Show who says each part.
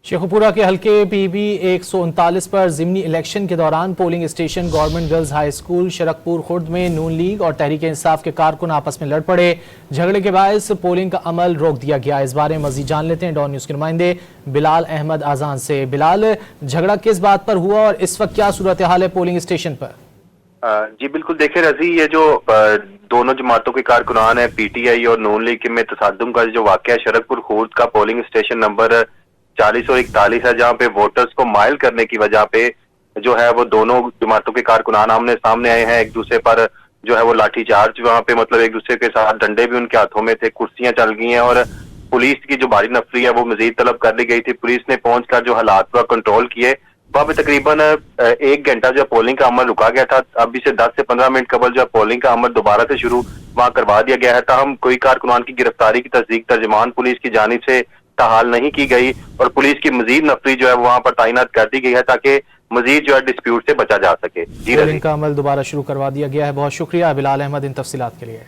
Speaker 1: शेखुपुरा के हल्के पीबी 139 पर जिमनी इलेक्शन के दौरान polling station government girls high school Sharakpur Khurd में नून लीग और तहरीक इंसाफ के कारकुन आपस में लड़ पड़े। झगड़े के बायस पोलिंग का अमल रोक दिया गया। इस बारे में मजीद जान लेते हैं डॉन न्यूज के नुमाइंदे बिलाल अहमद आजान से। बिलाल, झगड़ा किस बात पर हुआ और इस वक्त क्या सूरत हाल है पोलिंग स्टेशन पर?
Speaker 2: जी बिल्कुल, देखिए रजी, ये जो दोनों जमातों के कारकुनान है पीटीआई और नून लीग में तसादुम का जो वाकया शरकपुर खुर्द का पोलिंग स्टेशन नंबर 40 और 41 है, जहां पे वोटर्स को माइल करने की वजह पे जो है वो दोनों जमातों के कारकुनान आमने सामने आए हैं। एक दूसरे पर जो है वो लाठीचार्ज, वहां पे मतलब एक दूसरे के साथ डंडे भी उनके हाथों में थे, कुर्सियां चल गई हैं और पुलिस की जो भारी नफरी है वो मजीद तलब कर ली गई थी। पुलिस ने पहुंचकर जो हालात पर कंट्रोल किए। वहां पे तकरीबन 1 घंटा जो पोलिंग का अमल रुका गया था। अभी से 10 से 15 मिनट कबल जो पोलिंग का अमल दोबारा से शुरू वहां करवा दिया गया है। ताहम कोई कारकुनान की गिरफ्तारी की तस्दीक तर्जमान पुलिस की जानिब से ताहाल नहीं की गई और पुलिस की मजीद नफरी जो है वहां पर तैनात कर दी गई है ताकि मजीद जो है डिस्प्यूट से बचा जा सके।
Speaker 1: पोलिंग का अमल दोबारा शुरू करवा दिया गया है। बहुत शुक्रिया बिलाल अहमद इन तफसीलात के लिए।